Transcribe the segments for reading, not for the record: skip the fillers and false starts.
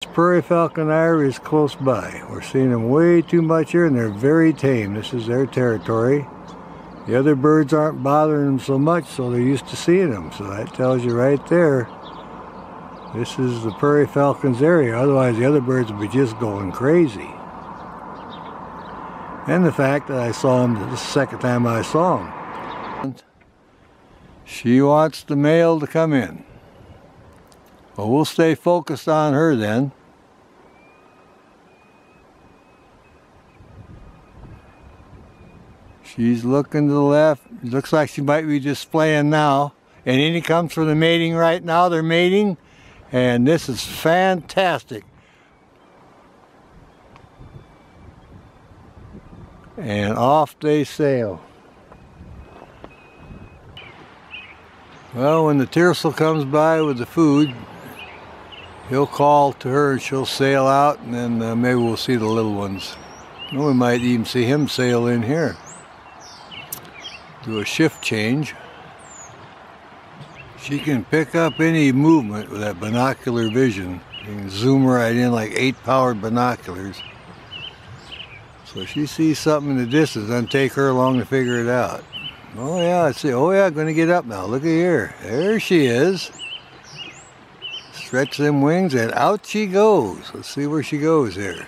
Prairie Falcon Eyrie is close by. We're seeing them way too much here and they're very tame. This is their territory. The other birds aren't bothering them so much, so they're used to seeing them. So that tells you right there, this is the Prairie Falcon's area. Otherwise the other birds would be just going crazy. And the fact that I saw them, this is the second time I saw them. She wants the male to come in. Well, we'll stay focused on her then. She's looking to the left. It looks like she might be displaying now. And in he comes for the mating right now. They're mating. And this is fantastic. And off they sail. Well, when the tercel comes by with the food, he'll call to her and she'll sail out, and then maybe we'll see the little ones. Well, we might even see him sail in here. Do a shift change. She can pick up any movement with that binocular vision. You can zoom right in like 8-powered binoculars. So she sees something in the distance, and take her along to figure it out. Oh yeah, let's see. Oh yeah, gonna get up now. Look at here. There she is. Stretch them wings and out she goes. Let's see where she goes here.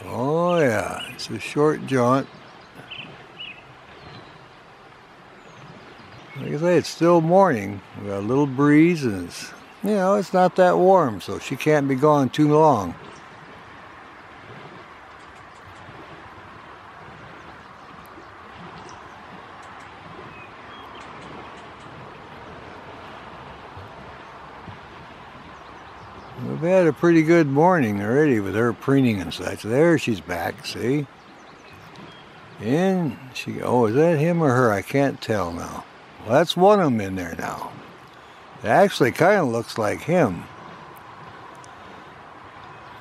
Oh yeah, it's a short jaunt. Like I say, it's still morning. We got a little breeze and it's, you know, it's not that warm, so she can't be gone too long. We've had a pretty good morning already with her preening and such. There she's back, see? And she, oh, is that him or her? I can't tell now. Well, that's one of them in there now. It actually kind of looks like him.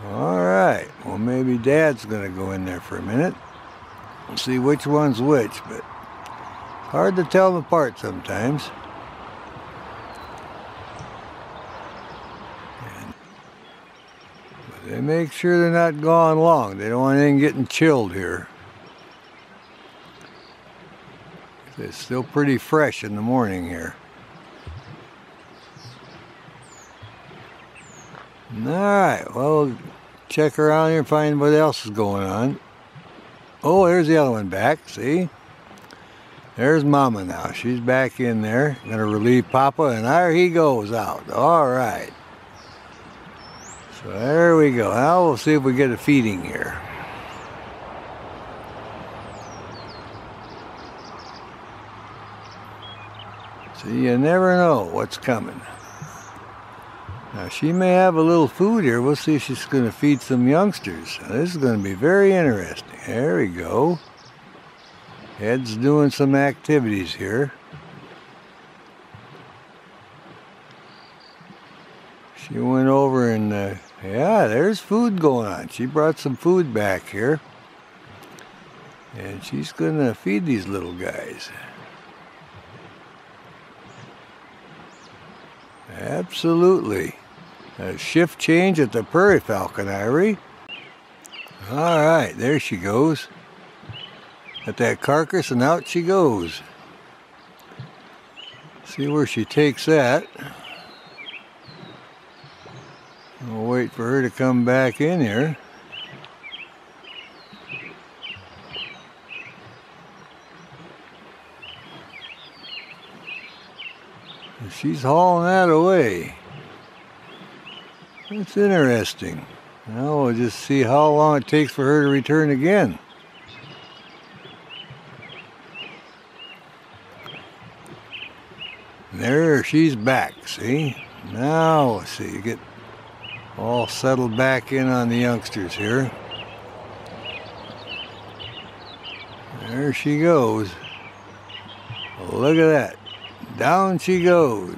Alright, well maybe Dad's going to go in there for a minute. See which one's which, but it's hard to tell them apart sometimes. They make sure they're not gone long. They don't want anything getting chilled here. It's still pretty fresh in the morning here. Alright, well, check around here and find what else is going on. Oh, there's the other one back, see? There's Mama now. She's back in there. Gonna relieve Papa, and there he goes out. Alright. So there we go. Now we'll see if we get a feeding here. See, you never know what's coming. Now she may have a little food here. We'll see if she's going to feed some youngsters. Now, this is going to be very interesting. There we go. Ed's doing some activities here. She went over and, yeah, there's food going on. She brought some food back here. And she's going to feed these little guys. Absolutely. A shift change at the Prairie Falcon Eyrie. Alright, there she goes. At that carcass, and out she goes. See where she takes that. We'll wait for her to come back in here. She's hauling that away. That's interesting. Now we'll just see how long it takes for her to return again. There, she's back, see? Now we'll see, get all settled back in on the youngsters here. There she goes. Look at that. Down she goes.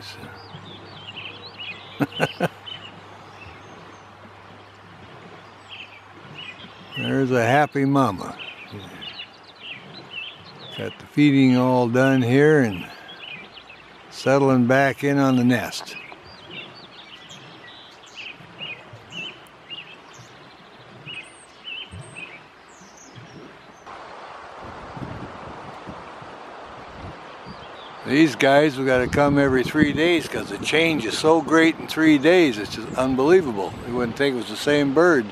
There's a happy mama. Got the feeding all done here and settling back in on the nest. These guys have got to come every 3 days because the change is so great in 3 days. It's just unbelievable. You wouldn't think it was the same bird.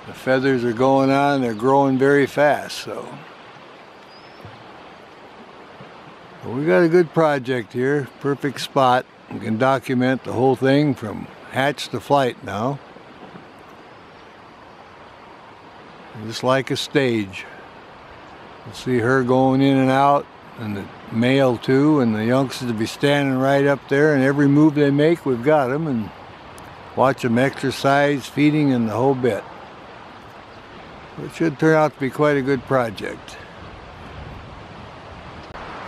The feathers are going on. They're growing very fast. So we got a good project here. Perfect spot. We can document the whole thing from hatch to flight now. Just like a stage. You'll see her going in and out. And the male too, and the youngsters will be standing right up there, and every move they make, we've got them, and watch them exercise, feeding, and the whole bit. It should turn out to be quite a good project.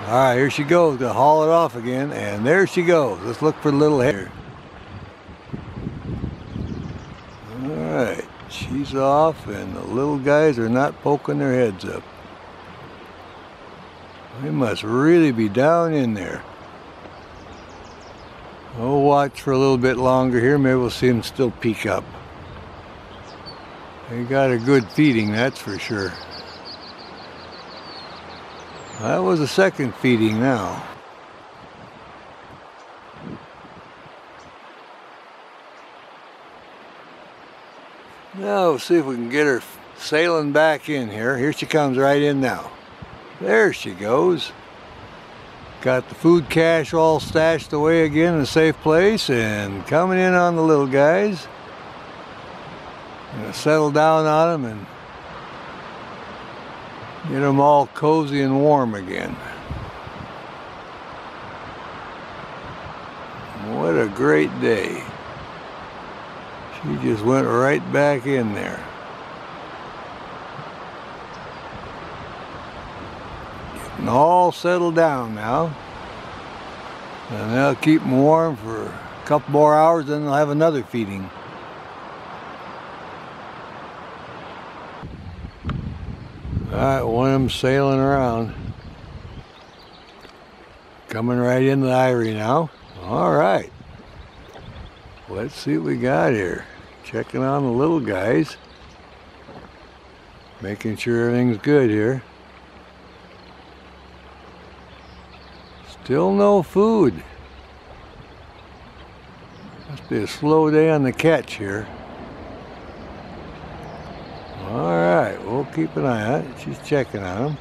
All right, here she goes. Gonna haul it off again, and there she goes. Let's look for the little head. All right, she's off, and the little guys are not poking their heads up. They must really be down in there. We'll watch for a little bit longer here. Maybe we'll see them still peek up. They got a good feeding, that's for sure. That was a second feeding now. Now we'll see if we can get her sailing back in here. Here she comes right in now. There she goes. Got the food cache all stashed away again in a safe place and coming in on the little guys. Gonna settle down on them and get them all cozy and warm again. What a great day. She just went right back in there. And all settled down now, and they'll keep them warm for a couple more hours, then they'll have another feeding. All right, one of them sailing around, coming right into the Eyrie now. All right, let's see what we got here. Checking on the little guys, making sure everything's good here. Still no food. Must be a slow day on the catch here. All right, we'll keep an eye on it. She's checking on them.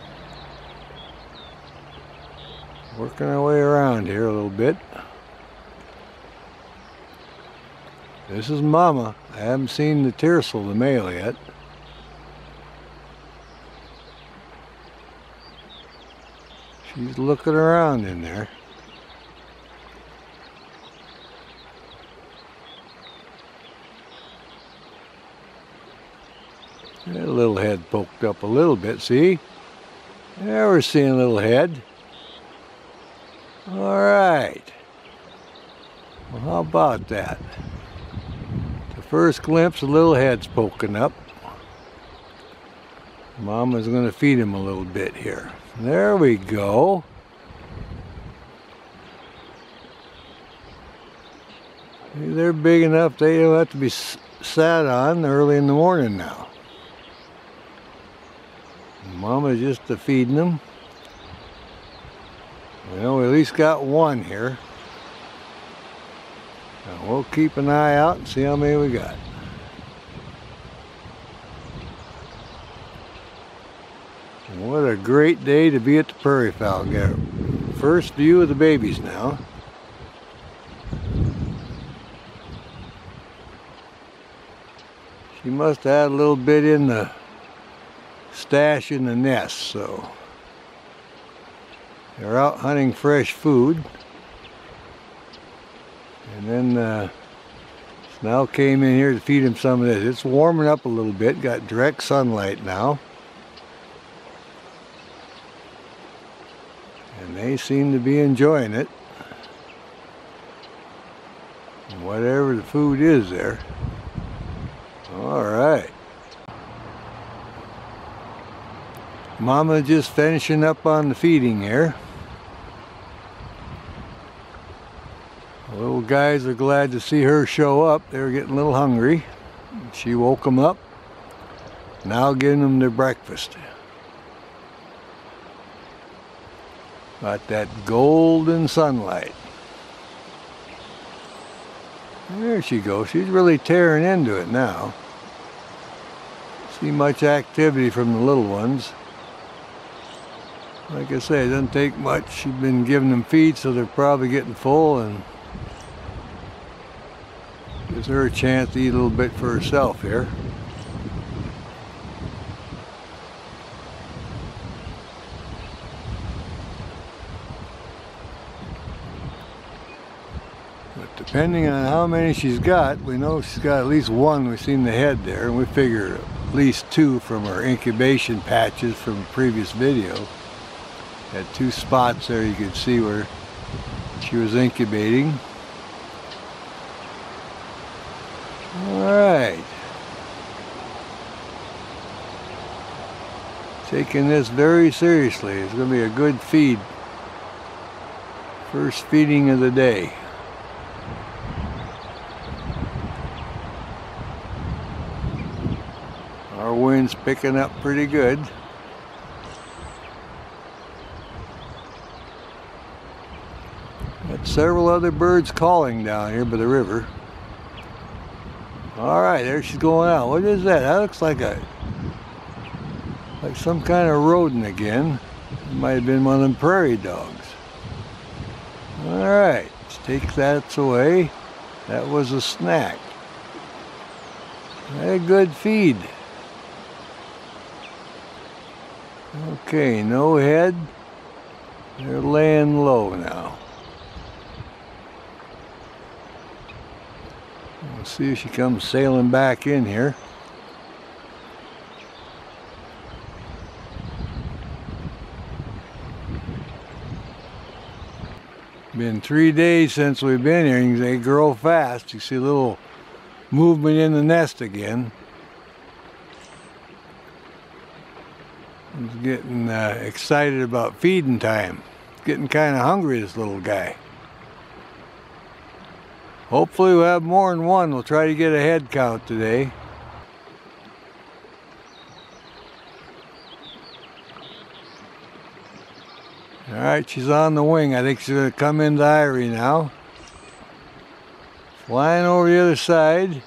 Working our way around here a little bit. This is Mama. I haven't seen the tiercel, the male, yet. She's looking around in there. That little head poked up a little bit, see? There we're seeing a little head. All right. Well, how about that? The first glimpse, a little head's poking up. Mama's gonna feed him a little bit here. There we go. They're big enough they don't have to be sat on early in the morning now. Mama's just feeding them. Well, we at least got one here. Now we'll keep an eye out and see how many we got. What a great day to be at the Prairie Falcon. Got our first view of the babies now. She must have had a little bit in the stash in the nest, so they're out hunting fresh food. And then Snell came in here to feed him some of this. It's warming up a little bit, got direct sunlight now. And they seem to be enjoying it. Whatever the food is there. All right. Mama just finishing up on the feeding here. The little guys are glad to see her show up. They were getting a little hungry. She woke them up. Now giving them their breakfast. Got that golden sunlight. There she goes. She's really tearing into it now. See much activity from the little ones. Like I say, it doesn't take much. She's been giving them feed, so they're probably getting full, and gives her a chance to eat a little bit for herself here. But depending on how many she's got, we know she's got at least one. We've seen the head there, and we figure at least two from her incubation patches from the previous video. Had two spots there you could see where she was incubating. Alright. Taking this very seriously. It's going to be a good feed. First feeding of the day. Our wind's picking up pretty good. Got several other birds calling down here by the river. Alright, there she's going out. What is that? That looks like some kind of rodent again. It might have been one of them prairie dogs. Alright, let's take that away. That was a snack. A good feed. Okay, no head. They're laying low now. We'll see if she comes sailing back in here. Been 3 days since we've been here. They grow fast. You see a little movement in the nest again. He's getting excited about feeding time. Getting kind of hungry, this little guy. Hopefully we'll have more than one. We'll try to get a head count today. Alright, she's on the wing. I think she's going to come into Eyrie now. Flying over the other side.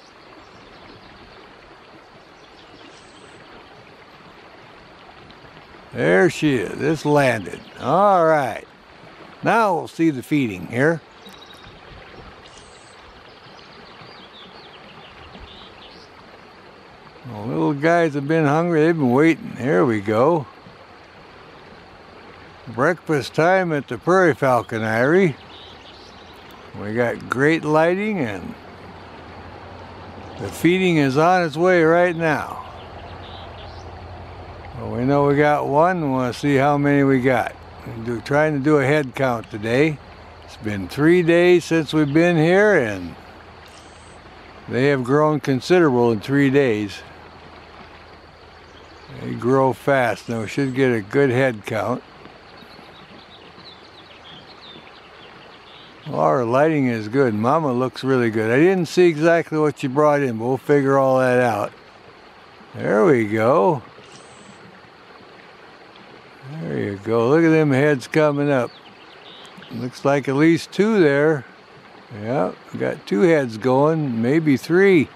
There she is. It's landed. Alright. Now we'll see the feeding here. The little guys have been hungry. They've been waiting. Here we go. Breakfast time at the Prairie Falcon Eyrie. We got great lighting and the feeding is on its way right now. Well, we know we got one. We want to see how many we got. We're trying to do a head count today. It's been 3 days since we've been here and they have grown considerable in 3 days. They grow fast. Now we should get a good head count. Well, our lighting is good. Mama looks really good. I didn't see exactly what you brought in, but we'll figure all that out. There we go. There you go. Look at them heads coming up. Looks like at least two there. Yeah, we got two heads going, maybe three.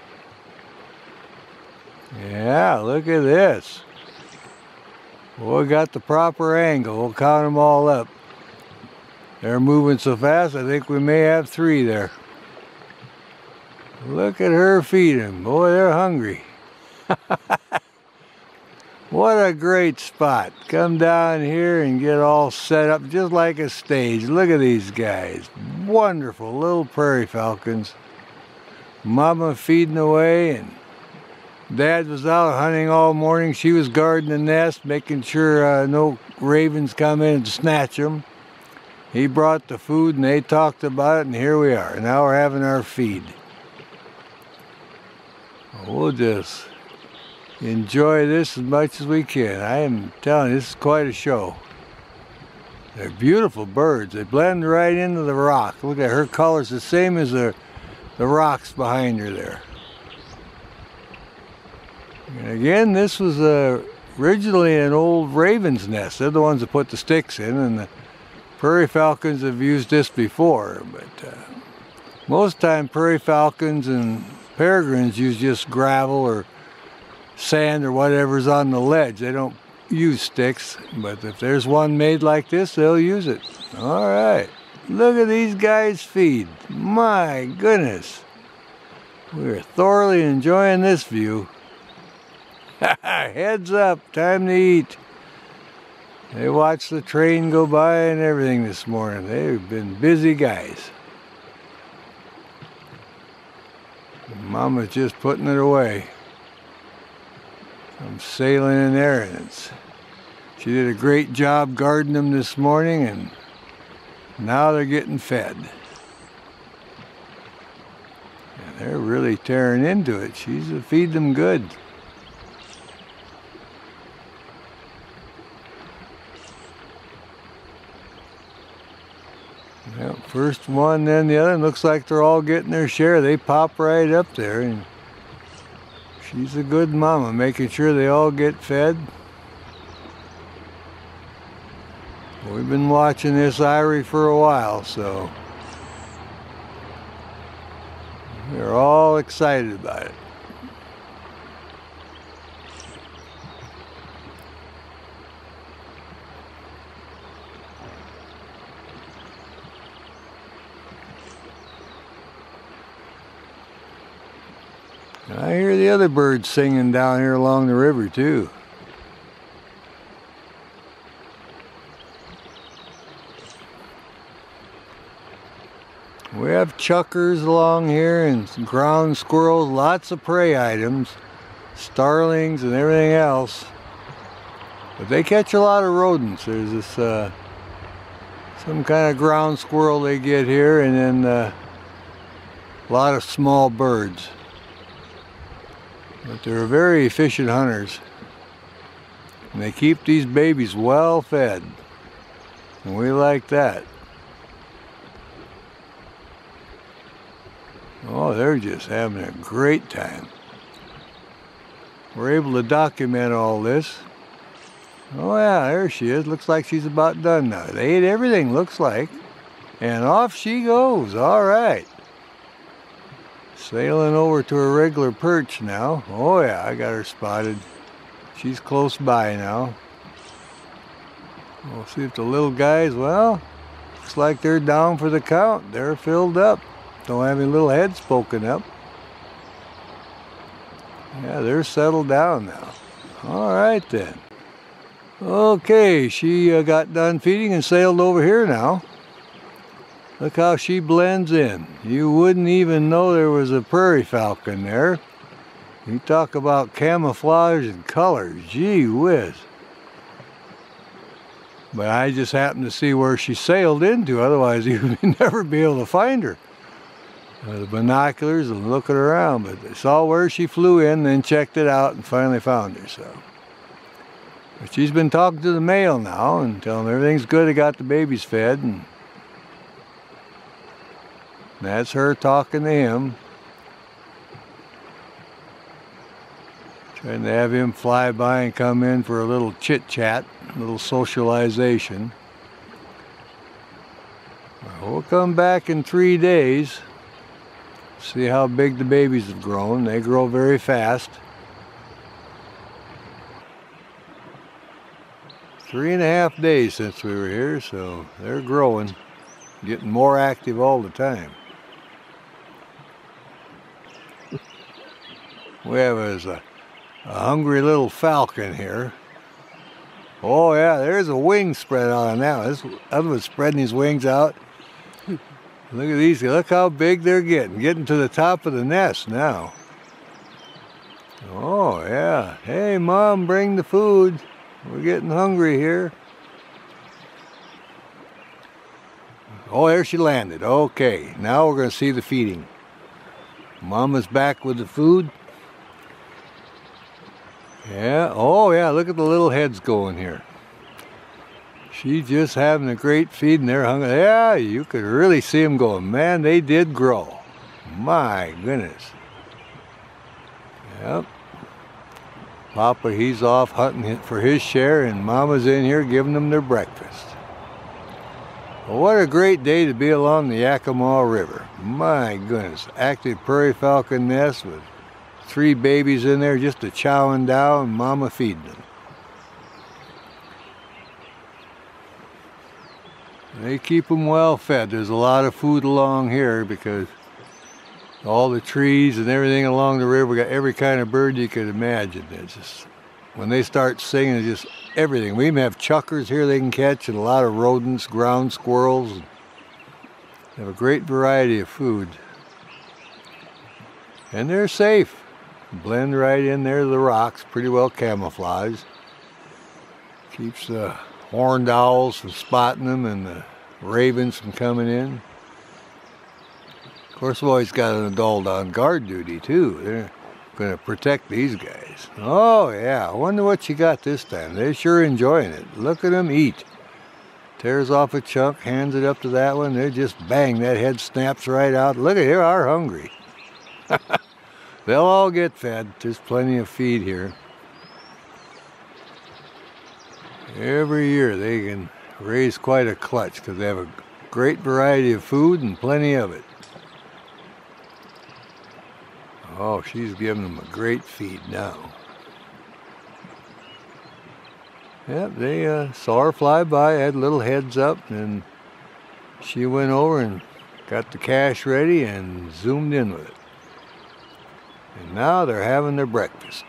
Yeah, look at this. Well, we got the proper angle. We'll count them all up. They're moving so fast, I think we may have three there. Look at her feeding. Boy, they're hungry. What a great spot. Come down here and get all set up just like a stage. Look at these guys. Wonderful little prairie falcons. Mama feeding away and Dad was out hunting all morning. She was guarding the nest, making sure no ravens come in and snatch them. He brought the food and they talked about it and here we are. Now we're having our feed. We'll just enjoy this as much as we can. I am telling you, this is quite a show. They're beautiful birds. They blend right into the rock. Look at her colors, the same as the rocks behind her there. And again, this was originally an old raven's nest. They're the ones that put the sticks in, and the prairie falcons have used this before. But most time prairie falcons and peregrines use just gravel or sand or whatever's on the ledge. They don't use sticks, but if there's one made like this, they'll use it. All right, look at these guys feed. My goodness, we're thoroughly enjoying this view. Heads up, time to eat. They watched the train go by and everything this morning. They've been busy guys. Mama's just putting it away. I'm sailing in there, and she did a great job guarding them this morning, and now they're getting fed. And they're really tearing into it. She's to feed them good. Yep, first one, then the other. Looks like they're all getting their share. They pop right up there, and she's a good mama, making sure they all get fed. We've been watching this Eyrie for a while, so we're all excited about it. I hear the other birds singing down here along the river too. We have chuckers along here and some ground squirrels, lots of prey items, starlings and everything else. But they catch a lot of rodents. There's this some kind of ground squirrel they get here, and then a lot of small birds. But they're very efficient hunters, and they keep these babies well fed, and we like that. Oh, they're just having a great time. We're able to document all this. Oh yeah, there she is. Looks like she's about done now. They ate everything, looks like, and off she goes. All right. Sailing over to a regular perch now. Oh yeah, I got her spotted. She's close by now. We'll see if the little guys, well, looks like they're down for the count. They're filled up. Don't have any little heads poking up. Yeah, they're settled down now. All right then. Okay, she got done feeding and sailed over here now. Look how she blends in. You wouldn't even know there was a prairie falcon there. You talk about camouflage and colors. Gee whiz. But I just happened to see where she sailed into. Otherwise, you'd never be able to find her. The binoculars and looking around. But they saw where she flew in, then checked it out and finally found her. So, but she's been talking to the male now and telling him everything's good. They got the babies fed, and that's her talking to him. Trying to have him fly by and come in for a little chit-chat, a little socialization. We'll come back in 3 days. See how big the babies have grown. They grow very fast. 3.5 days since we were here, so they're growing, getting more active all the time. We have a hungry little falcon here. Oh yeah, there's a wing spread out on that one. This other one's spreading his wings out. Look at these, look how big they're getting to the top of the nest now. Oh yeah, hey Mom, bring the food. We're getting hungry here. Oh, there she landed. Okay, now we're gonna see the feeding. Mama's back with the food. Yeah, oh yeah, look at the little heads going here. She's just having a great feed and they're hungry. Yeah, you could really see them going, man, they did grow. My goodness. Yep. Papa, he's off hunting for his share and Mama's in here giving them their breakfast. Well, what a great day to be along the Yakima River. My goodness, active prairie falcon nest with 3 babies in there just a chowing down and Mama feeding them. They keep them well fed. There's a lot of food along here because all the trees and everything along the river, we got every kind of bird you could imagine. It's just, when they start singing, it's just everything. We even have chuckers here they can catch and a lot of rodents, ground squirrels. They have a great variety of food. And they're safe. Blend right in there to the rocks, pretty well camouflaged. Keeps the horned owls from spotting them and the ravens from coming in. Of course, we've always got an adult on guard duty too. They're going to protect these guys. Oh yeah, I wonder what you got this time. They're sure enjoying it. Look at them eat. Tears off a chunk, hands it up to that one. They're just bang, that head snaps right out. Look at here, are hungry. They'll all get fed. There's plenty of feed here. Every year they can raise quite a clutch because they have a great variety of food and plenty of it. Oh, she's giving them a great feed now. Yep, they saw her fly by, had little heads up, and she went over and got the cache ready and zoomed in with it. And now they're having their breakfast.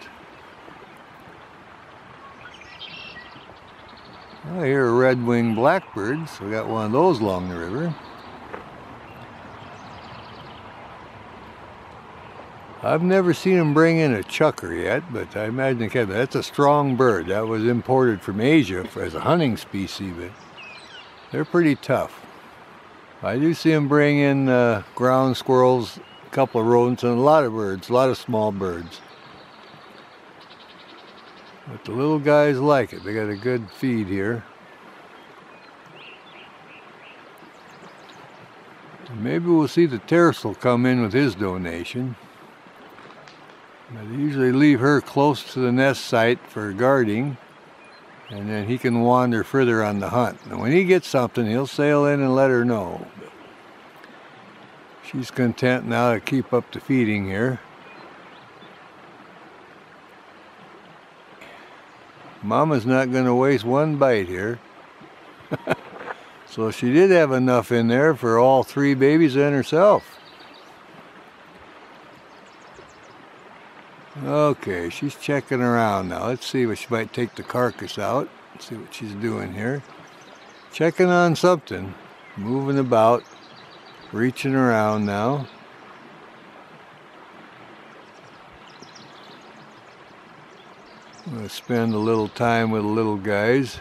I hear a red-winged blackbird, so we got one of those along the river. I've never seen them bring in a chucker yet, but I imagine they can. That's a strong bird. That was imported from Asia as a hunting species, but they're pretty tough. I do see them bring in ground squirrels, a couple of rodents, and a lot of birds, a lot of small birds. But the little guys like it. They got a good feed here. And maybe we'll see the tercel come in with his donation. They usually leave her close to the nest site for guarding, and then he can wander further on the hunt. And when he gets something, he'll sail in and let her know. But she's content now to keep up the feeding here. Mama's not going to waste one bite here. So she did have enough in there for all 3 babies and herself. Okay, she's checking around now. Let's see if she might take the carcass out. Let's see what she's doing here. Checking on something. Moving about. Reaching around now. I'm going to spend a little time with the little guys.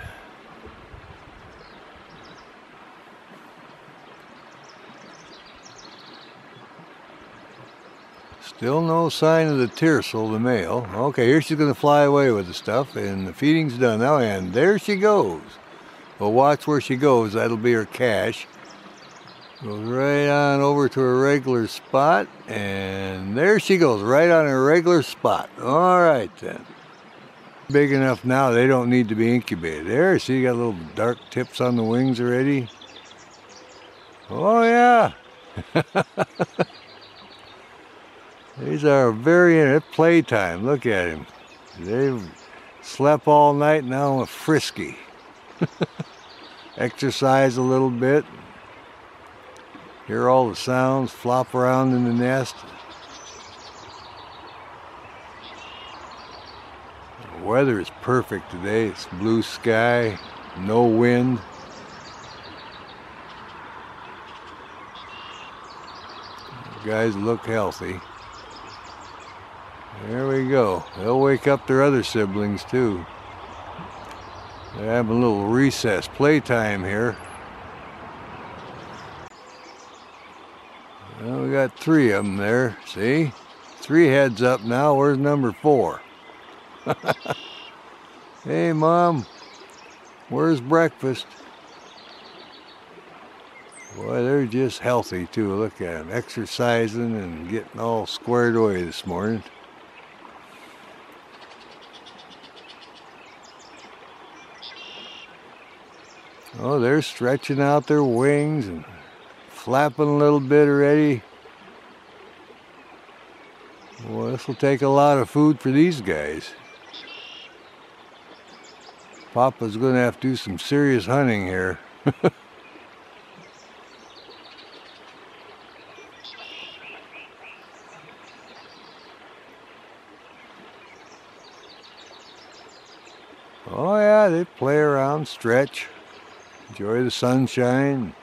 Still no sign of the tercel, the male. Okay, here she's going to fly away with the stuff, and the feeding's done now, and there she goes. Well, watch where she goes. That'll be her cache. Goes right on over to her regular spot, and there she goes, right on her regular spot. All right, then. Big enough now, they don't need to be incubated. There, see, you got little dark tips on the wings already. Oh, yeah. These are very playtime. Look at him. They've slept all night, now are frisky. Exercise a little bit. Hear all the sounds, flop around in the nest. The weather is perfect today. It's blue sky, no wind. The guys look healthy. There we go. They'll wake up their other siblings too. They're having a little recess, playtime here. Well, we got 3 of them there, see? 3 heads up now. Where's number 4? Hey, Mom, where's breakfast? Boy, they're just healthy too. Look at them, exercising and getting all squared away this morning. Oh, they're stretching out their wings and flapping a little bit already. Well, this will take a lot of food for these guys. Papa's going to have to do some serious hunting here. Oh yeah, they play around, stretch, enjoy the sunshine,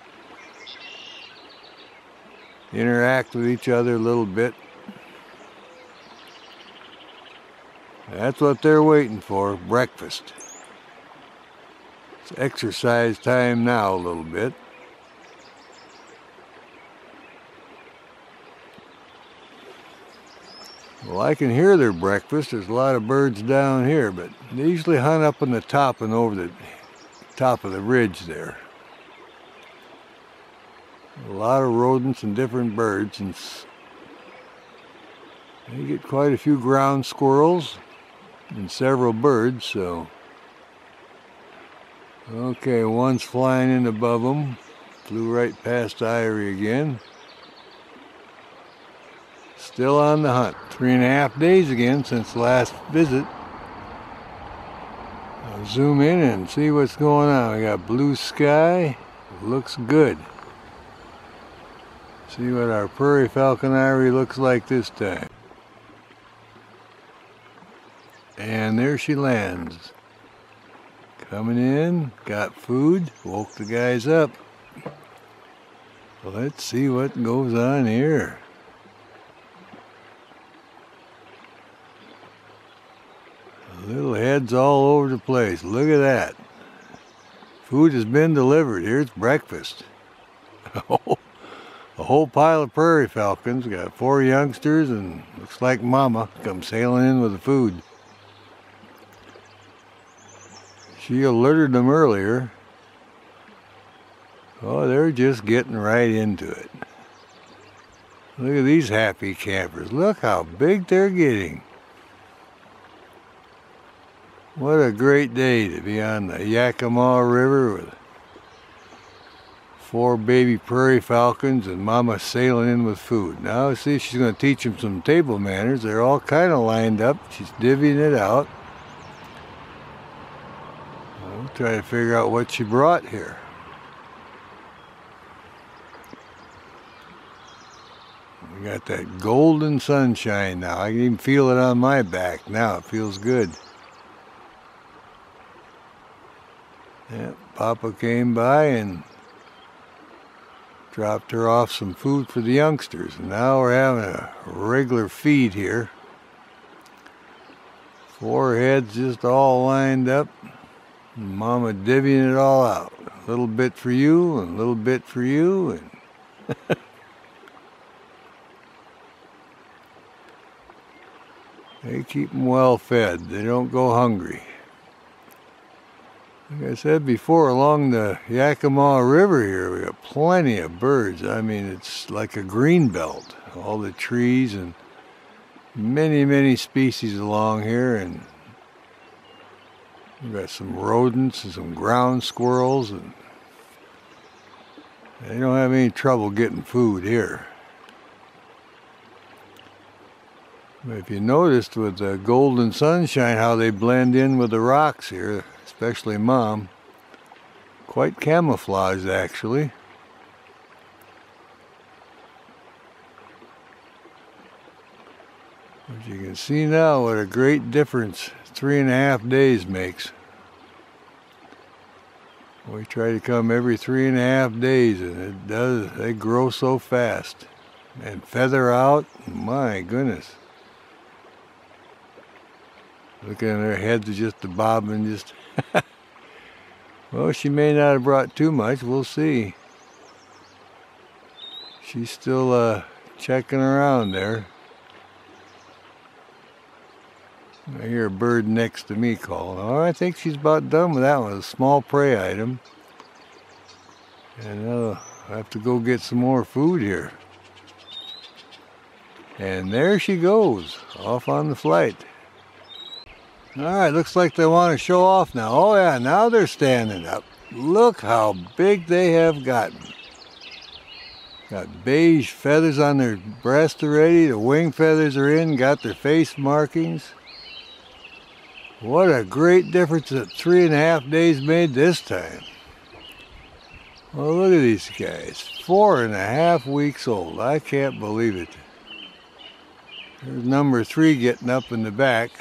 interact with each other a little bit. That's what they're waiting for, breakfast. It's exercise time now a little bit. Well, I can hear their breakfast. There's a lot of birds down here, but they usually hunt up on the top and over the top of the ridge there. A lot of rodents and different birds, and they get quite a few ground squirrels and several birds, so. Okay, one's flying in above them. Flew right past Eyrie again. Still on the hunt. 3.5 days again since the last visit. I'll zoom in and see what's going on. We got blue sky. It looks good. See what our Prairie Falcon Eyrie looks like this time. And there she lands. Coming in, got food, woke the guys up. Let's see what goes on here. Little heads all over the place. Look at that. Food has been delivered. Here's breakfast. A whole pile of prairie falcons. Got 4 youngsters and looks like Mama come sailing in with the food. She alerted them earlier. Oh, they're just getting right into it. Look at these happy campers. Look how big they're getting. What a great day to be on the Yakima River with 4 baby prairie falcons and Mama sailing in with food. Now see if she's going to teach them some table manners. They're all kind of lined up. She's divvying it out. I'll try to figure out what she brought here. We got that golden sunshine now. I can even feel it on my back now. It feels good. Yeah, Papa came by and dropped her off some food for the youngsters. And now we're having a regular feed here. 4 heads just all lined up. And Mama divvying it all out. A little bit for you and a little bit for you. And they keep them well fed. They don't go hungry. Like I said before, along the Yakima River here, we got plenty of birds. I mean, it's like a green belt. All the trees and many, many species along here. And we've got some rodents and some ground squirrels. And they don't have any trouble getting food here. But if you noticed with the golden sunshine how they blend in with the rocks here, especially Mom, quite camouflaged actually. As you can see now what a great difference 3.5 days makes. We try to come every 3.5 days and it does, they grow so fast. And feather out, my goodness. Look at their heads are just bobbing, just. Well, she may not have brought too much. We'll see. She's still checking around there. I hear a bird next to me calling. Oh, I think she's about done with that one. A small prey item. And I have to go get some more food here. And there she goes, off on the flight. Alright, looks like they want to show off now. Oh yeah, now they're standing up. Look how big they have gotten. Got beige feathers on their breast already. The wing feathers are in, got their face markings. What a great difference that 3.5 days made this time. Well, look at these guys. 4.5 weeks old. I can't believe it. There's number 3 getting up in the back.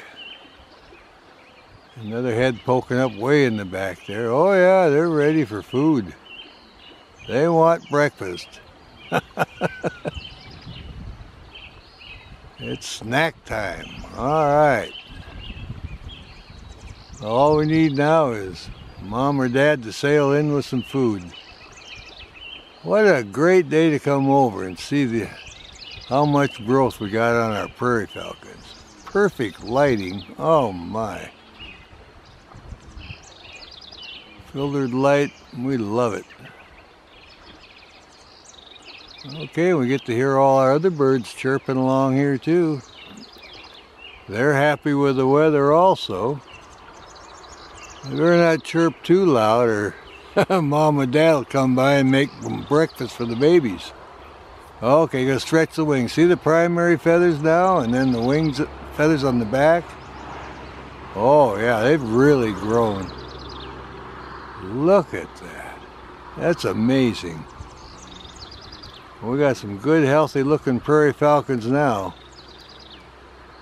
Another head poking up way in the back there. Oh yeah, they're ready for food. They want breakfast. It's snack time. All right. All we need now is Mom or Dad to sail in with some food. What a great day to come over and see how much growth we got on our prairie falcons. Perfect lighting. Oh my. Filtered light. We love it. Okay, we get to hear all our other birds chirping along here too. They're happy with the weather also. They better not chirp too loud or Mom and Dad will come by and make breakfast for the babies. Okay, gonna stretch the wings. See the primary feathers now and then the wings feathers on the back? Oh yeah, they've really grown. Look at that. That's amazing. We got some good, healthy looking prairie falcons now.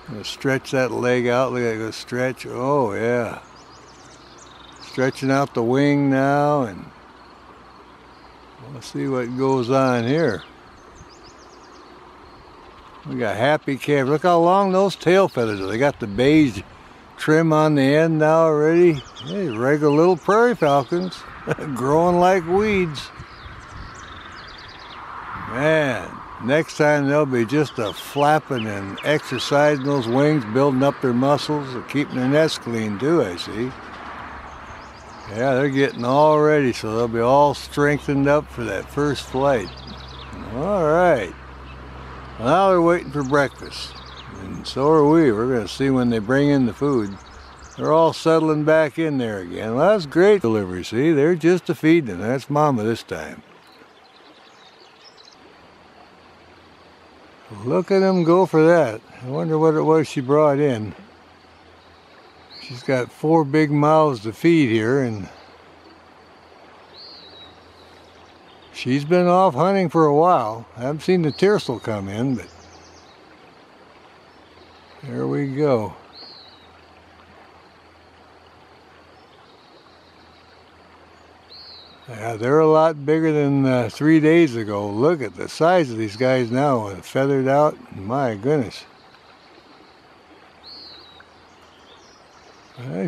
Gonna stretch that leg out. Look at it go stretch. Oh yeah. Stretching out the wing now, and we'll see what goes on here. We got happy calves. Look how long those tail feathers are. They got the beige trim on the end now already. Hey, regular little prairie falcons growing like weeds. Man, next time they'll be just a flapping and exercising those wings, building up their muscles, and keeping their nest clean too, I see. Yeah, they're getting all ready, so they'll be all strengthened up for that first flight. All right. Well, now they're waiting for breakfast. And so are we. We're going to see when they bring in the food. They're all settling back in there again. Well, that's great delivery, see? They're just a feeding. That's Mama this time. Look at them go for that. I wonder what it was she brought in. She's got 4 big mouths to feed here, and she's been off hunting for a while. I haven't seen the tiercel come in, but there we go. Yeah, they're a lot bigger than 3 days ago. Look at the size of these guys now, feathered out. My goodness.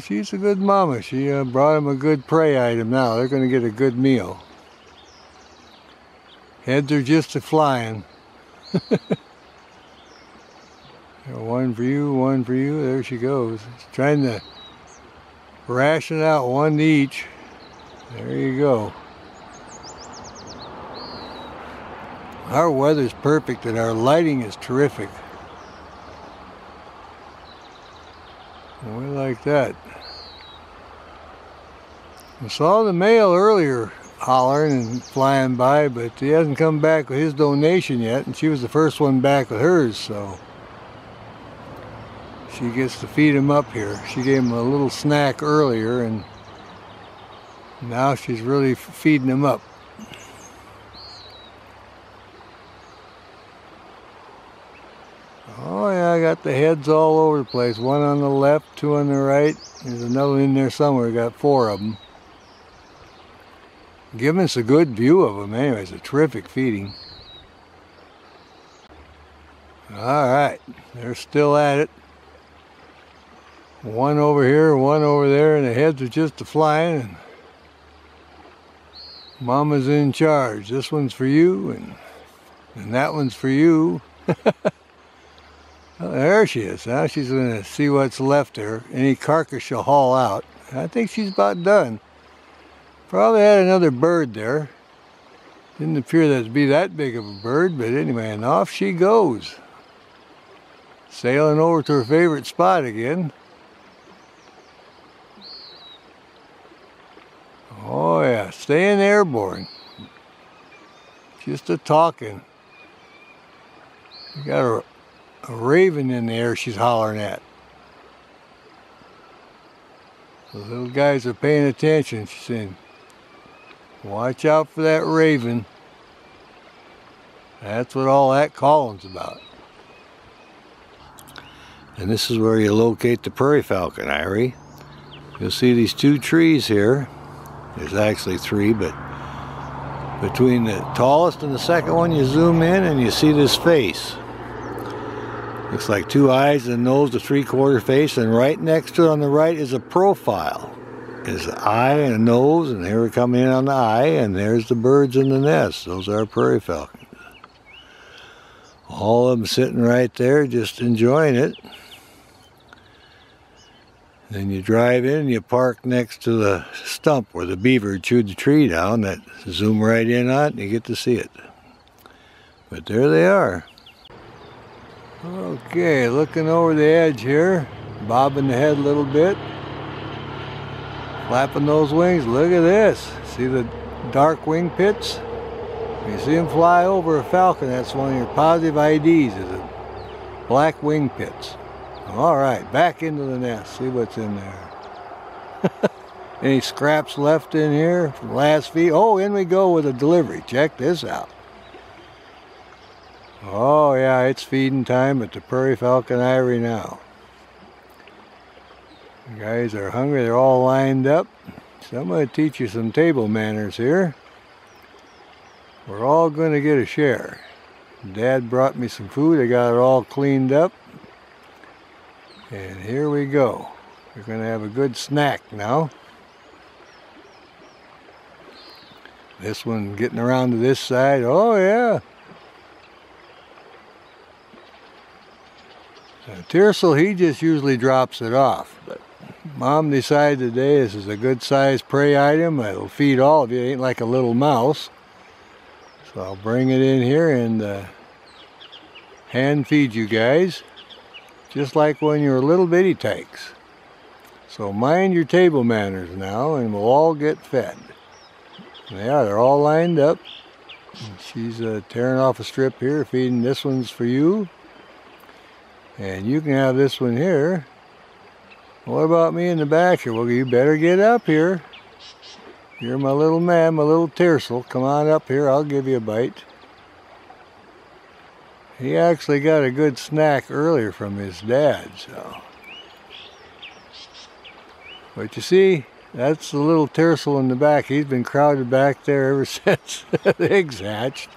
She's a good mama. She brought them a good prey item now. They're going to get a good meal. Heads are just a flying. One for you, one for you. There she goes. She's trying to ration out one to each. There you go. Our weather's perfect and our lighting is terrific. We like that. I saw the male earlier hollering and flying by, but he hasn't come back with his donation yet, and she was the first one back with hers, so she gets to feed him up here. She gave him a little snack earlier, and now she's really feeding him up. Oh yeah, I got the heads all over the place. One on the left, 2 on the right. There's another one in there somewhere. We got 4 of them. Giving us a good view of them anyways. A terrific feeding. Alright, they're still at it. One over here, one over there, and the heads are just a-flying. And Mama's in charge. This one's for you, and that one's for you. Oh, there she is. Now she's going to see what's left there. Any carcass she'll haul out. I think she's about done. Probably had another bird there. Didn't appear that to be that big of a bird, but anyway, and off she goes. Sailing over to her favorite spot again. Oh yeah, staying airborne. Just a talking. You got a raven in the air she's hollering at. The little guys are paying attention. She's saying, watch out for that raven. That's what all that calling's about. And this is where you locate the prairie falcon, Eyrie. You'll see these two trees here. There's actually three, but between the tallest and the second one, you zoom in and you see this face. Looks like two eyes, a nose, a three-quarter face, and right next to it on the right is a profile. There's an eye and a nose, and here we come in on the eye, and there's the birds in the nest. Those are prairie falcons. All of them sitting right there, just enjoying it. Then you drive in and you park next to the stump where the beaver chewed the tree down. That zoom right in on it and you get to see it. But there they are. Okay, looking over the edge here, bobbing the head a little bit, flapping those wings. Look at this. See the dark wing pits? You see them fly over a falcon, that's one of your positive IDs, is the black wing pits. All right, back into the nest, see what's in there. Any scraps left in here from last feed? Oh, in we go with a delivery. Check this out. Oh yeah, it's feeding time at the prairie falcon Eyrie now. You guys are hungry, they're all lined up. So I'm going to teach you some table manners here. We're all going to get a share. Dad brought me some food, I got it all cleaned up. And here we go. We're going to have a good snack now. This one getting around to this side. Oh yeah. Tiercel, he just usually drops it off. But Mom decided today this is a good sized prey item. It'll feed all of you. It ain't like a little mouse. So I'll bring it in here and hand feed you guys. Just like when you were little bitty tykes. So mind your table manners now and we'll all get fed. Yeah, they're all lined up. And she's tearing off a strip here, feeding. This one's for you. And you can have this one here. What about me in the back here? Well, you better get up here. You're my little man, my little Tiercel. Come on up here, I'll give you a bite. He actually got a good snack earlier from his dad, so. But you see, that's the little Tiercel in the back. He's been crowded back there ever since the eggs hatched.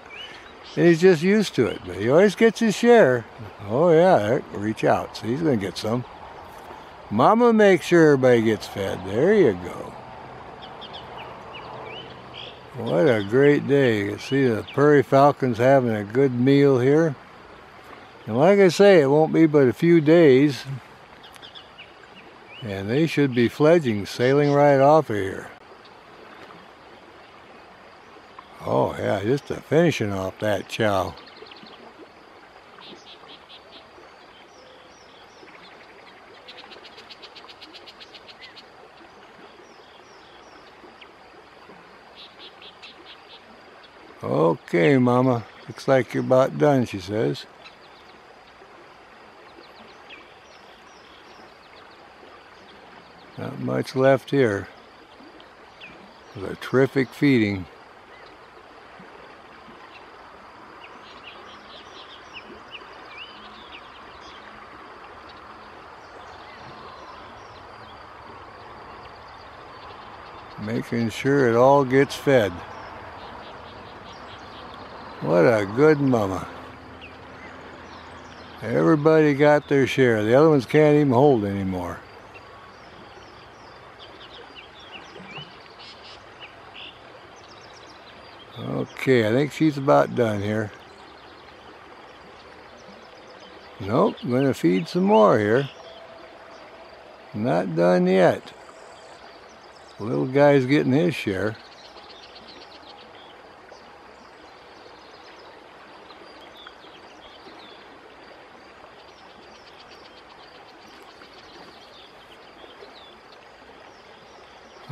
And he's just used to it, but he always gets his share. Oh yeah, reach out, so he's gonna get some. Mama makes sure everybody gets fed. There you go. What a great day. You can see the prairie falcons having a good meal here. And like I say, it won't be but a few days. And they should be fledging, sailing right off of here. Oh yeah, just finishing off that chow. Okay, Mama. Looks like you're about done, she says. Not much left here. It was a terrific feeding. Making sure it all gets fed. What a good mama. Everybody got their share. The other ones can't even hold anymore. Okay, I think she's about done here. Nope, I'm going to feed some more here. Not done yet. The little guy's getting his share.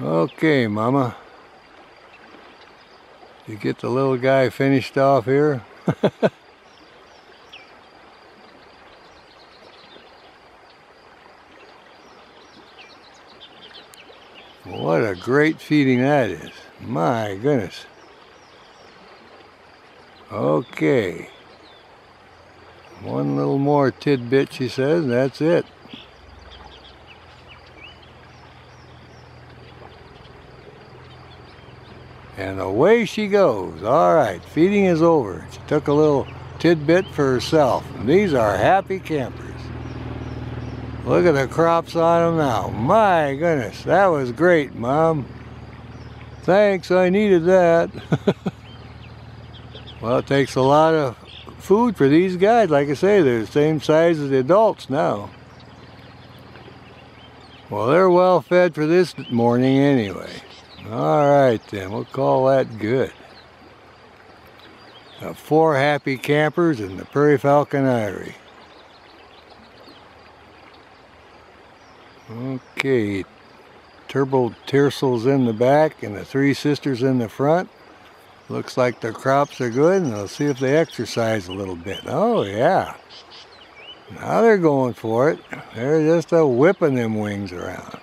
Okay, Mama. You get the little guy finished off here. What a great feeding that is. My goodness. Okay. One little more tidbit, she says, and that's it. And away she goes. All right, feeding is over. She took a little tidbit for herself. And these are happy campers. Look at the crops on them now. My goodness, that was great, Mom. Thanks, I needed that. Well, it takes a lot of food for these guys. Like I say, they're the same size as the adults now. Well, they're well fed for this morning anyway. All right then, we'll call that good. Got 4 happy campers in the Prairie Falcon Eyrie. Okay, Turbo Tiercel's in the back and the 3 sisters in the front. Looks like their crops are good, and let's see if they exercise a little bit. Oh yeah, now they're going for it. They're just whipping them wings around.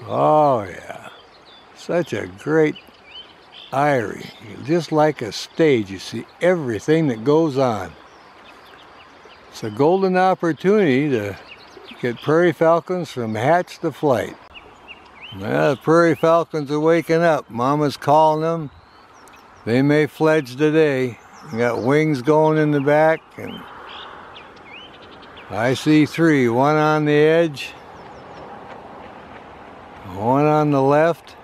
Oh yeah, such a great eyrie. Just like a stage, you see everything that goes on. It's a golden opportunity to get prairie falcons from hatch to flight. Well, the prairie falcons are waking up. Mama's calling them. They may fledge today. They got wings going in the back, and I see 3. One on the edge, one on the left.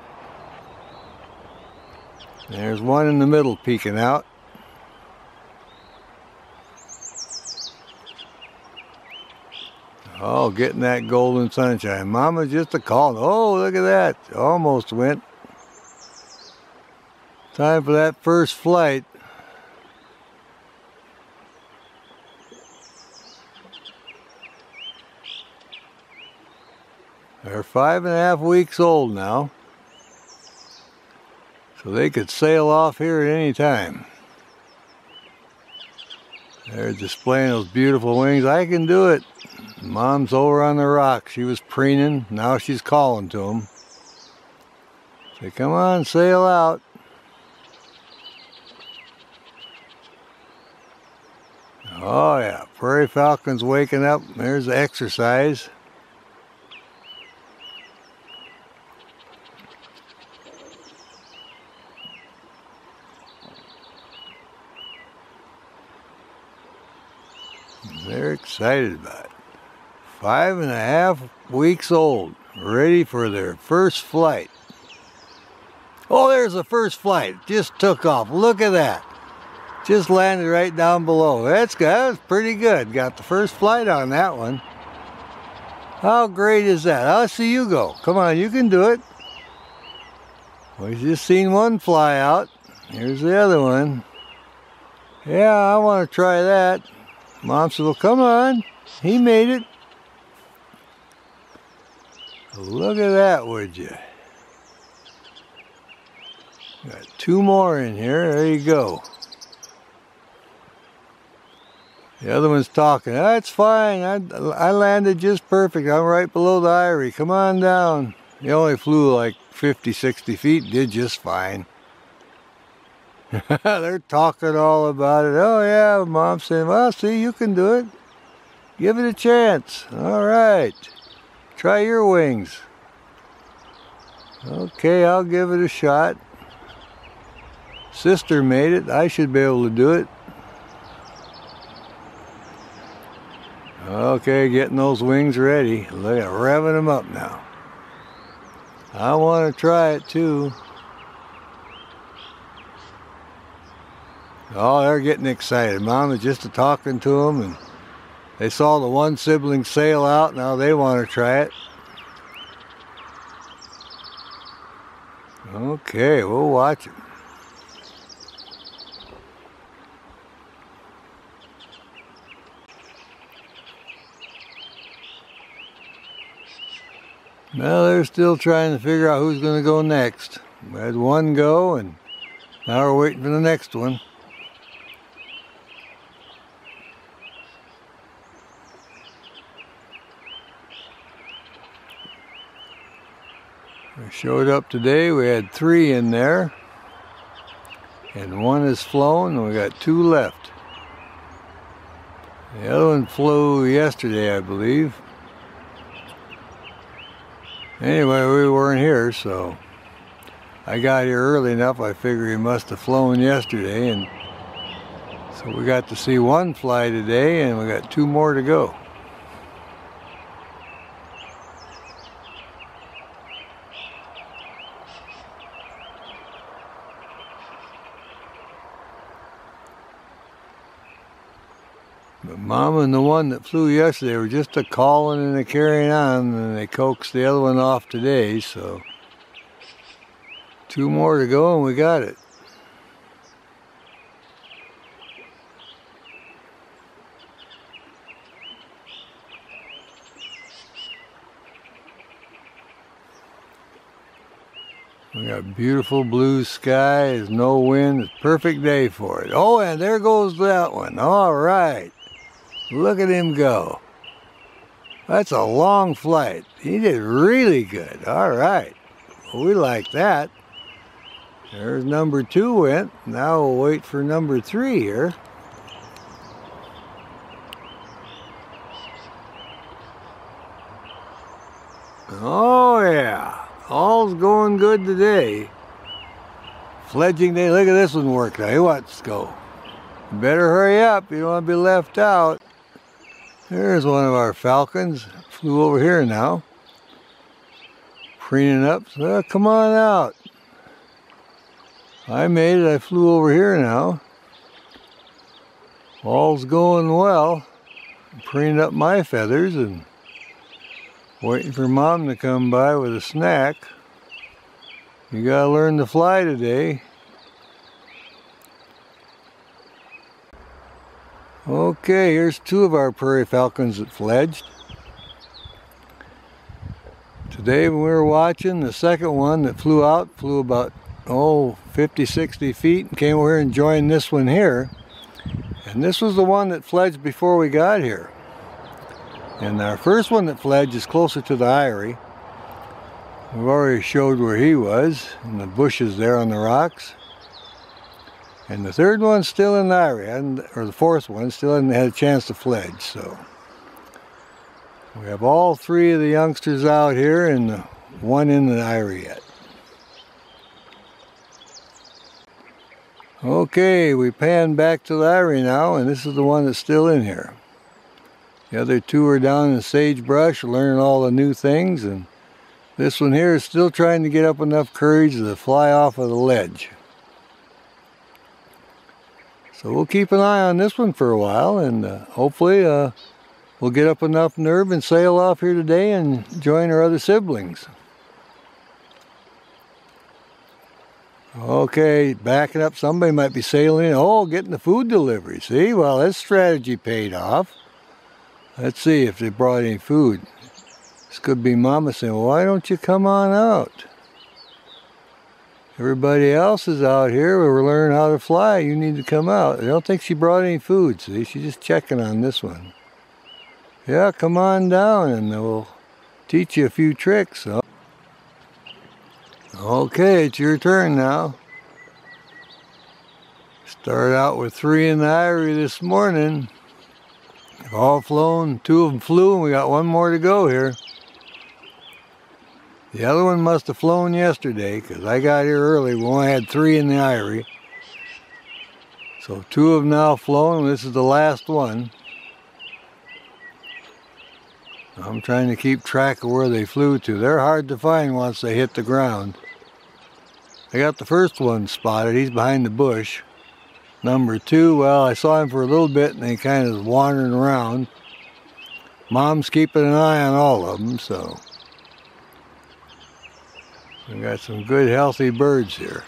There's one in the middle peeking out. Oh, getting that golden sunshine. Mama's just a calling. Oh, look at that. Almost went. Time for that first flight. They're 5.5 weeks old now. So they could sail off here at any time. They're displaying those beautiful wings. I can do it. Mom's over on the rock. She was preening. Now she's calling to them. Say, come on, sail out. Oh yeah, prairie falcon's waking up. There's the exercise. They're excited about it. 5.5 weeks old, ready for their first flight. Oh, there's the first flight. Just took off. Look at that. Just landed right down below. That's good. That was pretty good. Got the first flight on that one. How great is that? I'll see you go. Come on, you can do it. We've just seen one fly out. Here's the other one. Yeah, I want to try that. Mom said, well, come on. He made it. Look at that, would you? Got 2 more in here. There you go. The other one's talking. That's fine. I landed just perfect. I'm right below the eyrie. Come on down. He only flew like 50, 60 feet. Did just fine. They're talking all about it. Oh yeah, Mom's saying, well, see, you can do it. Give it a chance. All right. Try your wings. Okay, I'll give it a shot. Sister made it. I should be able to do it. Okay, getting those wings ready. Look at revving them up now. I want to try it too. Oh, they're getting excited. Mom is just talking to them, and they saw the one sibling sail out. Now they want to try it. Okay, we'll watch them. Well, they're still trying to figure out who's going to go next. We had one go, and now we're waiting for the next one. We showed up today, we had 3 in there, and 1 is flown, and we got 2 left. The other one flew yesterday, I believe. Anyway, we weren't here, so I got here early enough, I figure he must have flown yesterday, and so we got to see 1 fly today, and we got 2 more to go. But Mom and the one that flew yesterday were just a calling and a carrying on, and they coaxed the other one off today, so 2 more to go and we got it. We got beautiful blue skies, no wind, it's a perfect day for it. Oh, and there goes that one. All right. Look at him go. That's a long flight. He did really good. All right. Well, we like that. There's number 2 went. Now we'll wait for number 3 here. Oh yeah. All's going good today. Fledging day. Look at this one work now. He wants to go. You better hurry up. You don't want to be left out. There's one of our falcons. Flew over here now. Preening up. So come on out. I made it. I flew over here now. All's going well. I'm preening up my feathers and waiting for Mom to come by with a snack. You gotta learn to fly today. Okay, here's 2 of our prairie falcons that fledged. Today when we were watching, the second one that flew out flew about 50, 60 feet and came over here and joined this one here. And this was the one that fledged before we got here. And our first one that fledged is closer to the Eyrie. We've already showed where he was, in the bushes there on the rocks. And the third one's still in the Eyrie, or the fourth one still hasn't had a chance to fledge. So we have all 3 of the youngsters out here and 1 in the Eyrie yet. Okay, we pan back to the Eyrie now, and this is the one that's still in here. The other 2 are down in the sagebrush learning all the new things, and this one here is still trying to get up enough courage to fly off of the ledge. So we'll keep an eye on this one for a while, and hopefully we'll get up enough nerve and sail off here today and join our other siblings. Okay, backing up, somebody might be sailing in. Oh, getting the food delivery. See, well, that strategy paid off. Let's see if they brought any food. This could be Mama saying, well, why don't you come on out? Everybody else is out here. We're learning how to fly. You need to come out. I don't think she brought any food. See, she's just checking on this one. Yeah, come on down and we'll teach you a few tricks. Huh? Okay, it's your turn now. Started out with 3 in the Eyrie this morning. All flown, 2 of them flew, and we got 1 more to go here. The other one must have flown yesterday, because I got here early. We only had 3 in the Eyrie. So 2 have now flown, and this is the last one. I'm trying to keep track of where they flew to. They're hard to find once they hit the ground. I got the first one spotted. He's behind the bush. Number 2, well, I saw him for a little bit and he kind of was wandering around. Mom's keeping an eye on all of them, so we got some good healthy birds here.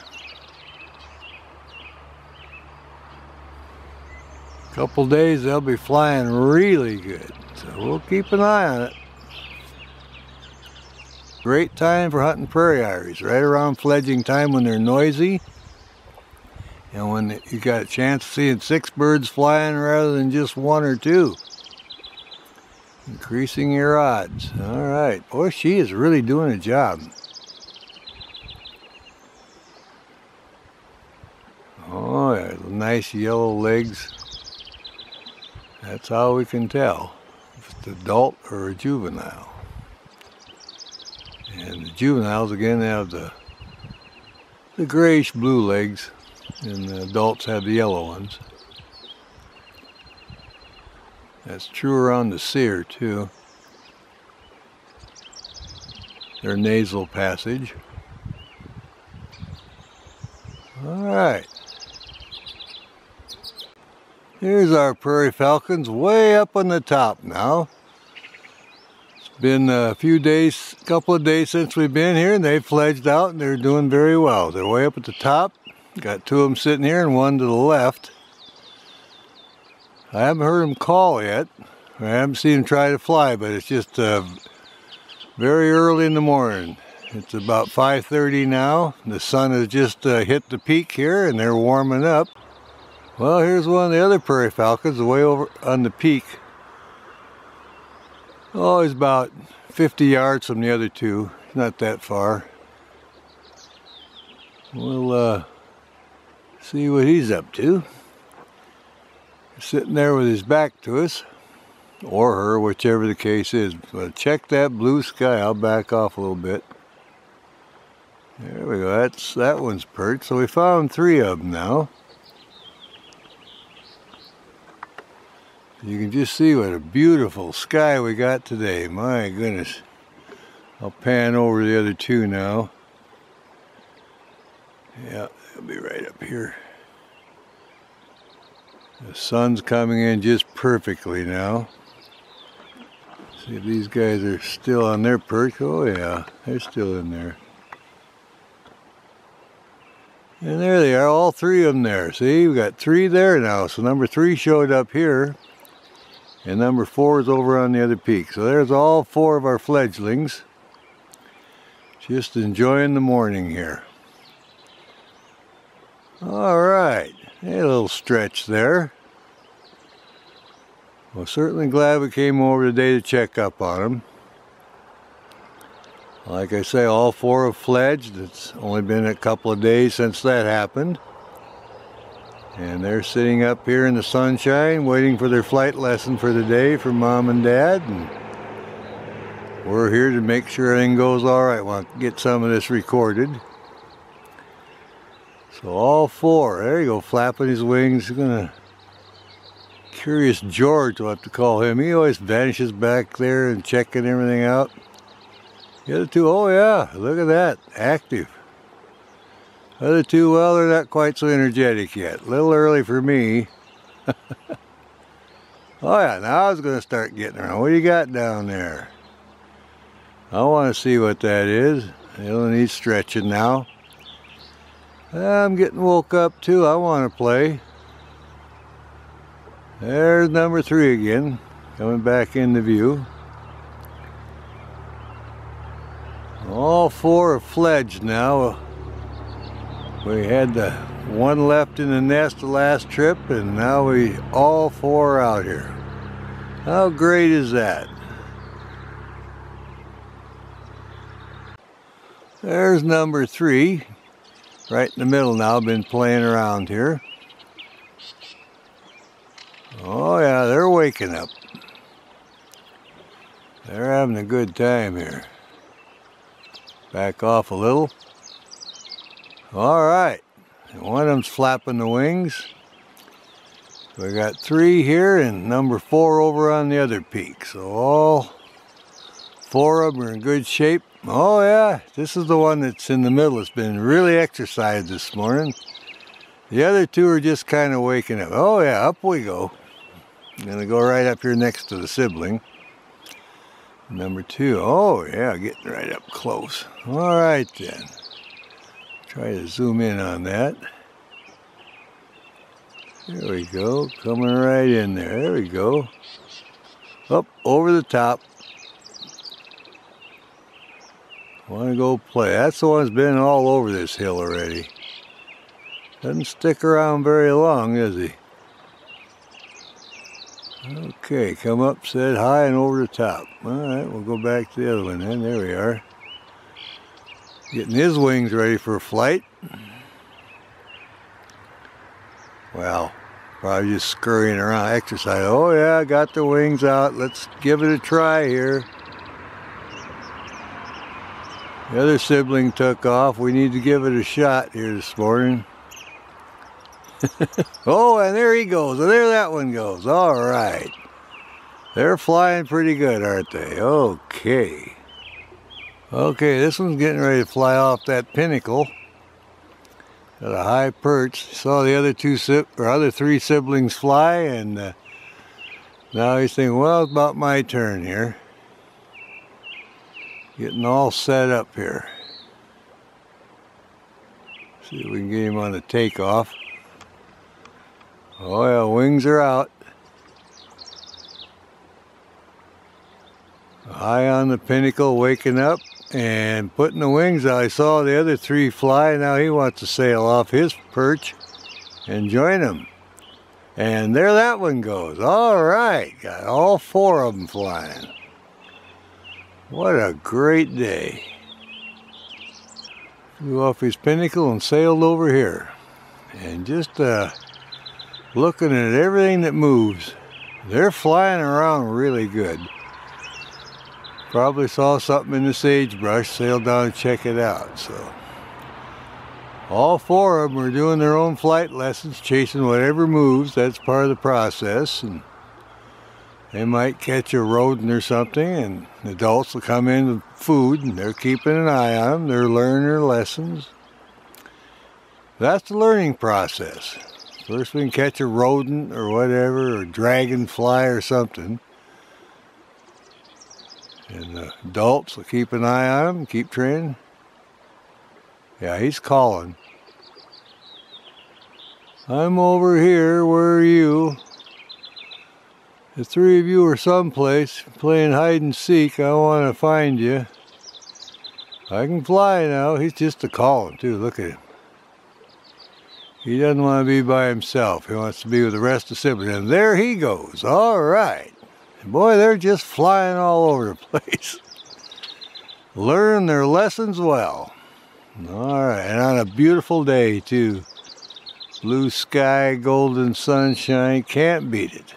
A couple days they'll be flying really good, so we'll keep an eye on it. Great time for hunting prairie eyries, right around fledging time when they're noisy. And when you got a chance of seeing 6 birds flying rather than just 1 or 2. Increasing your odds. Alright, boy, she is really doing a job. Oh, yeah, nice yellow legs. That's how we can tell if it's an adult or a juvenile. And the juveniles, again, have the grayish blue legs, and the adults have the yellow ones. That's true around the seer, too. Their nasal passage. Alright. Here's our prairie falcons way up on the top now. It's been a couple of days since we've been here, and they've fledged out and they're doing very well. They're way up at the top. Got 2 of them sitting here and 1 to the left. I haven't heard them call yet. I haven't seen them try to fly, but it's just very early in the morning. It's about 5:30 now. The sun has just hit the peak here and they're warming up. Well, here's one of the other prairie falcons way over on the peak. Oh, he's about 50 yards from the other 2. Not that far. We'll see what he's up to. Sitting there with his back to us, or her, whichever the case is. But check that blue sky. I'll back off a little bit. There we go. That one's perched. So we found 3 of them now. You can just see what a beautiful sky we got today. My goodness. I'll pan over the other 2 now. Yeah, they'll be right up here. The sun's coming in just perfectly now. See if these guys are still on their perch. Oh yeah, they're still in there. And there they are, all 3 of them there. See, we got 3 there now. So number 3 showed up here. And number 4 is over on the other peak. So there's all 4 of our fledglings. Just enjoying the morning here. Alright, a little stretch there. Well, certainly glad we came over today to check up on them. Like I say, all 4 have fledged. It's only been a couple of days since that happened. And they're sitting up here in the sunshine waiting for their flight lesson for the day from Mom and Dad. And we're here to make sure everything goes alright. Want to get some of this recorded. So all 4, there you go, flapping his wings. Gonna Curious George, we'll have to call him. He always vanishes back there and checking everything out. The other 2, oh yeah, look at that, active. Other 2, well, they're not quite so energetic yet. A little early for me. Oh yeah, now I was going to start getting around. What do you got down there? I want to see what that is. It'll need stretching now. I'm getting woke up too. I want to play. There's number 3 again, coming back into view. All 4 have fledged now. We had the 1 left in the nest the last trip, and now all 4 are out here. How great is that? There's number 3, right in the middle now, been playing around here. Oh yeah, they're waking up. They're having a good time here. Back off a little. Alright, one of them's flapping the wings. So we got 3 here and number 4 over on the other peak. So all 4 of them are in good shape. Oh yeah, this is the one that's in the middle. It's been really exercised this morning. The other 2 are just kind of waking up. Oh yeah, up we go. I'm going to go right up here next to the sibling. Number 2, oh yeah, getting right up close. Alright then. Try to zoom in on that. There we go, coming right in there. There we go. Up over the top. Want to go play. That's the one that's been all over this hill already. Doesn't stick around very long, does he? Okay, come up, set high and over the top. Alright, we'll go back to the other one then. There we are. Getting his wings ready for flight. Well, probably just scurrying around, exercise. Oh yeah, I got the wings out. Let's give it a try here. The other sibling took off. We need to give it a shot here this morning. Oh, and there he goes. And there that one goes. All right. They're flying pretty good, aren't they? Okay. Okay, this one's getting ready to fly off that pinnacle at a high perch. Saw the other three siblings fly, and now he's thinking, well, it's about my turn here. Getting all set up here. See if we can get him on the takeoff. Oh yeah, wings are out. High on the pinnacle, waking up and putting the wings out. I saw the other three fly. Now he wants to sail off his perch and join them. And there that one goes. All right, got all four of them flying. What a great day. Flew off his pinnacle and sailed over here. And just looking at everything that moves. They're flying around really good. Probably saw something in the sagebrush, sailed down to check it out. So all four of them are doing their own flight lessons, chasing whatever moves. That's part of the process. And they might catch a rodent or something, and the adults will come in with food, and they're keeping an eye on them. They're learning their lessons. That's the learning process. First we can catch a rodent or whatever, or dragonfly or something. And the adults will keep an eye on them, keep training. Yeah, he's calling. I'm over here, where are you? The three of you are someplace playing hide and seek. I want to find you. I can fly now. He's just a calling too. Look at him. He doesn't want to be by himself. He wants to be with the rest of the siblings. And there he goes. All right. And boy, they're just flying all over the place. Learn their lessons well. All right. And on a beautiful day too. Blue sky, golden sunshine. Can't beat it.